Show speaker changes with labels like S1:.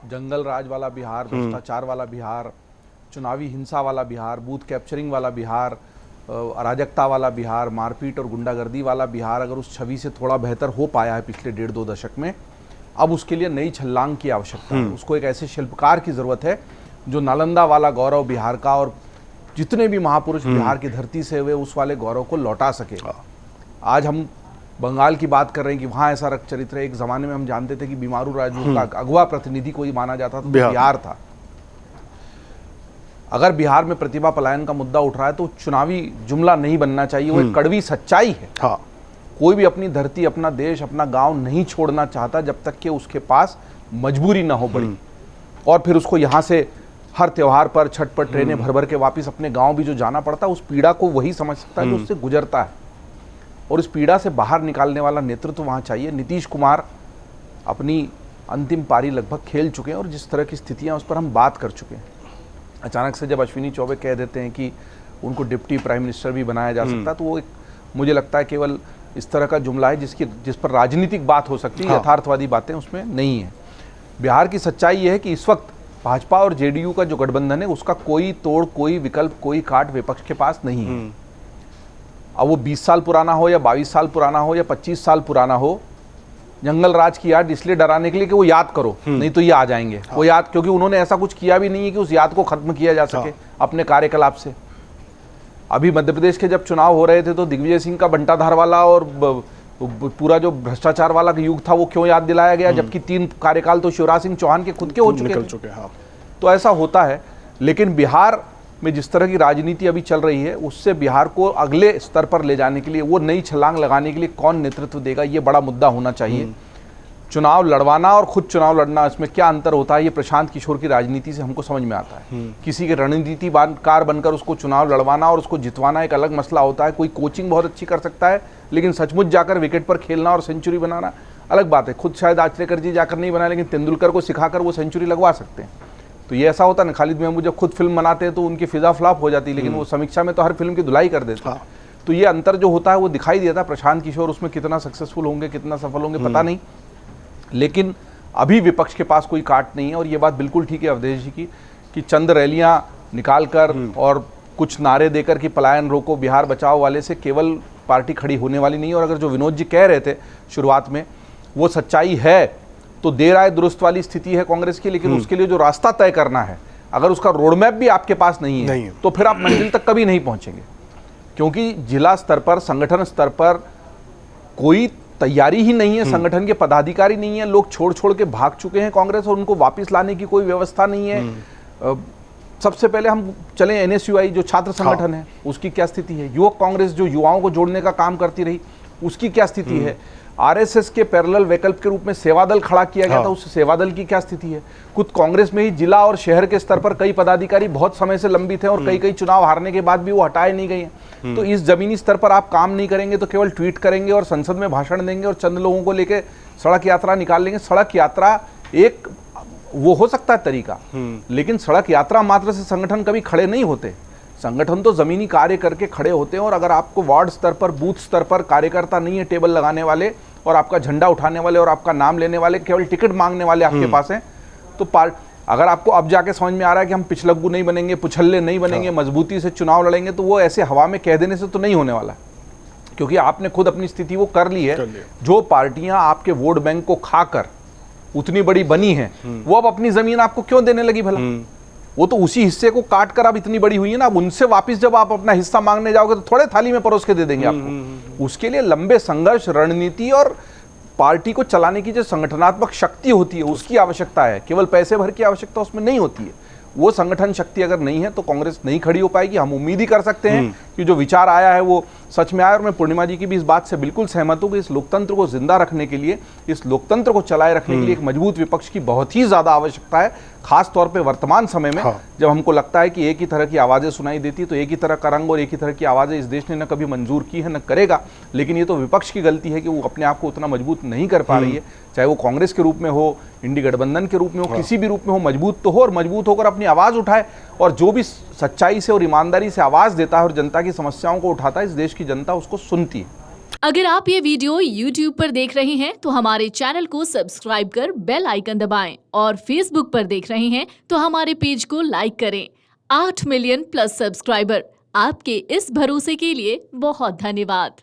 S1: जंगल राज वाला बिहार, भ्रष्टाचार वाला बिहार, चुनावी हिंसा वाला बिहार, बूथ कैप्चरिंग वाला बिहार, अराजकता वाला बिहार, मारपीट और गुंडागर्दी वाला बिहार अगर उस छवि से थोड़ा बेहतर हो पाया है पिछले 1.5-2 दशक में, अब उसके लिए नई छलांग की आवश्यकता है। उसको एक ऐसे शिल्पकार की जरूरत है जो नालंदा वाला गौरव बिहार का और जितने भी महापुरुष बिहार की धरती से हुए उस वाले गौरव को लौटा सके। आज हम बंगाल की बात कर रहे हैं कि वहां ऐसा रक्त चरित्र है। एक जमाने में हम जानते थे कि बीमारू राजू का अगवा प्रतिनिधि कोई माना जाता था, बिहार था। अगर बिहार में प्रतिभा पलायन का मुद्दा उठ रहा है तो चुनावी जुमला नहीं बनना चाहिए, वो एक कड़वी सच्चाई है।
S2: हाँ।
S1: कोई भी अपनी धरती, अपना देश, अपना गांव नहीं छोड़ना चाहता जब तक कि उसके पास मजबूरी ना हो बड़ी, और फिर उसको यहाँ से हर त्योहार पर, छठ पर ट्रेनें भर भर के वापस अपने गांव भी जो जाना पड़ता है, उस पीड़ा को वही समझ सकता है जो उससे गुजरता है। और इस पीड़ा से बाहर निकालने वाला नेतृत्व वहाँ चाहिए। नीतीश कुमार अपनी अंतिम पारी लगभग खेल चुके हैं और जिस तरह की स्थितियाँ उस पर हम बात कर चुके हैं। अचानक से जब अश्विनी चौबे कह देते हैं कि उनको डिप्टी प्राइम मिनिस्टर भी बनाया जा सकता है, तो वो एक, मुझे लगता है केवल इस तरह का जुमला है जिस पर राजनीतिक बात हो सकती है। हाँ। यथार्थवादी बातें उसमें नहीं है। बिहार की सच्चाई ये है कि इस वक्त भाजपा और जेडीयू का जो गठबंधन है उसका कोई तोड़, कोई विकल्प, कोई काट विपक्ष के पास नहीं है। अब वो 20 साल पुराना हो या 22 साल पुराना हो या 25 साल पुराना हो, जंगल राज की याद इसलिए डराने के लिए कि वो याद करो, नहीं तो ये आ जाएंगे। हाँ। वो याद, क्योंकि उन्होंने ऐसा कुछ किया भी नहीं है कि उस याद को खत्म किया जा सके। हाँ। अपने कार्यकलाप से। अभी मध्य प्रदेश के जब चुनाव हो रहे थे तो दिग्विजय सिंह का बंटाधार वाला और पूरा जो भ्रष्टाचार वाला युग था वो क्यों याद दिलाया गया, जबकि 3 कार्यकाल तो शिवराज सिंह चौहान के खुद के हो चुके हैं। हाँ। तो ऐसा होता है। लेकिन बिहार में जिस तरह की राजनीति अभी चल रही है उससे बिहार को अगले स्तर पर ले जाने के लिए, वो नई छलांग लगाने के लिए कौन नेतृत्व देगा, ये बड़ा मुद्दा होना चाहिए। चुनाव लड़वाना और खुद चुनाव लड़ना, इसमें क्या अंतर होता है, ये प्रशांत किशोर की राजनीति से हमको समझ में आता है। किसी के रणनीतिकार बनकर उसको चुनाव लड़वाना और उसको जितवाना एक अलग मसला होता है। कोई कोचिंग बहुत अच्छी कर सकता है, लेकिन सचमुच जाकर विकेट पर खेलना और सेंचुरी बनाना अलग बात है। खुद शायद आचरेकर जी जाकर नहीं बनाए, लेकिन तेंदुलकर को सिखाकर वो सेंचुरी लगवा सकते हैं। तो ये ऐसा होता है ना, खालिद महमूद जब खुद फिल्म बनाते हैं तो उनकी फिजा फ्लॉप हो जाती है, लेकिन वो समीक्षा में तो हर फिल्म की धुलाई कर देते हैं। तो ये अंतर जो होता है वो दिखाई देता है। प्रशांत किशोर उसमें कितना सक्सेसफुल होंगे, कितना सफल होंगे पता नहीं, लेकिन अभी विपक्ष के पास कोई काट नहीं है। और ये बात बिल्कुल ठीक है अवधेश जी की कि चंद रैलियां निकालकर और कुछ नारे देकर कि पलायन रोको, बिहार बचाओ वाले से केवल पार्टी खड़ी होने वाली नहीं है। और अगर जो विनोद जी कह रहे थे शुरुआत में वो सच्चाई है तो देर आए दुरुस्त वाली स्थिति है कांग्रेस की, लेकिन उसके लिए जो रास्ता तय करना है, अगर उसका रोड मैप भी आपके पास नहीं है तो फिर आप मंजिल तक कभी नहीं पहुंचेंगे। क्योंकि जिला स्तर पर, संगठन स्तर पर कोई तैयारी ही नहीं है, संगठन के पदाधिकारी नहीं है, लोग छोड़ छोड़ के भाग चुके हैं कांग्रेस और उनको वापस लाने की कोई व्यवस्था नहीं है। सबसे पहले हम चलें एनएसयूआई जो छात्र संगठन है उसकी क्या स्थिति है, युवक कांग्रेस जो युवाओं को जोड़ने का काम करती रही उसकी क्या स्थिति है, आरएसएस के पैरेलल वैकल्प के रूप में सेवा दल खड़ा किया गया था, उस सेवा दल की क्या स्थिति है। खुद कांग्रेस में ही जिला और शहर के स्तर पर कई पदाधिकारी बहुत समय से लंबित हैं और कई चुनाव हारने के बाद भी वो हटाए नहीं गए हैं। तो इस जमीनी स्तर पर आप काम नहीं करेंगे तो केवल ट्वीट करेंगे और संसद में भाषण देंगे और चंद लोगों को लेके सड़क यात्रा निकाल लेंगे। सड़क यात्रा एक वो हो सकता है तरीका, लेकिन सड़क यात्रा मात्र से संगठन कभी खड़े नहीं होते। संगठन तो जमीनी कार्य करके खड़े होते हैं। और अगर आपको वार्ड स्तर पर, बूथ स्तर पर कार्यकर्ता नहीं है टेबल लगाने वाले और आपका झंडा उठाने वाले और आपका नाम लेने वाले, केवल टिकट मांगने वाले आपके पास हैं, तो अगर आपको अब जाके समझ में आ रहा है कि हम पिछलग्गू नहीं बनेंगे, पुछल्ले नहीं बनेंगे, मजबूती से चुनाव लड़ेंगे, तो वो ऐसे हवा में कह देने से तो नहीं होने वाला, क्योंकि आपने खुद अपनी स्थिति वो कर ली है। जो पार्टियां आपके वोट बैंक को खाकर उतनी बड़ी बनी है वो अब अपनी जमीन आपको क्यों देने लगी भला? वो तो उसी हिस्से को काट कर अब इतनी बड़ी हुई है ना, अब उनसे वापस जब आप अपना हिस्सा मांगने जाओगे तो थोड़े थाली में परोस के दे देंगे आपको। उसके लिए लंबे संघर्ष, रणनीति और पार्टी को चलाने की जो संगठनात्मक शक्ति होती है उसकी आवश्यकता है, केवल पैसे भर की आवश्यकता उसमें नहीं होती है। वो संगठन शक्ति अगर नहीं है तो कांग्रेस नहीं खड़ी हो पाएगी। हम उम्मीद ही कर सकते हैं कि जो विचार आया है वो सच में आया। और मैं पूर्णिमा जी की भी इस बात से बिल्कुल सहमत हूं कि इस लोकतंत्र को जिंदा रखने के लिए, इस लोकतंत्र को चलाए रखने के लिए एक मजबूत विपक्ष की बहुत ही ज्यादा आवश्यकता है, खास तौर पे वर्तमान समय में। हाँ। जब हमको लगता है कि एक ही तरह की आवाजें सुनाई देती, तो एक ही तरह का रंग और एक ही तरह की आवाजें इस देश ने न कभी मंजूर की है न करेगा। लेकिन ये तो विपक्ष की गलती है कि वो अपने आप को उतना मजबूत नहीं कर पा रही है, चाहे वो कांग्रेस के रूप में हो, इंडी गठबंधन के रूप में हो, किसी भी रूप में हो, मजबूत तो हो और मजबूत होकर अपनी आवाज उठाए। और जो भी सच्चाई से और ईमानदारी से आवाज देता है और जनता की समस्याओं को उठाता है, इस देश की जनता उसको सुनती है।
S2: अगर आप ये वीडियो YouTube पर देख रहे हैं तो हमारे चैनल को सब्सक्राइब कर बेल आइकन दबाएं और Facebook पर देख रहे हैं तो हमारे पेज को लाइक करें। 8 मिलियन प्लस सब्सक्राइबर, आपके इस भरोसे के लिए बहुत धन्यवाद।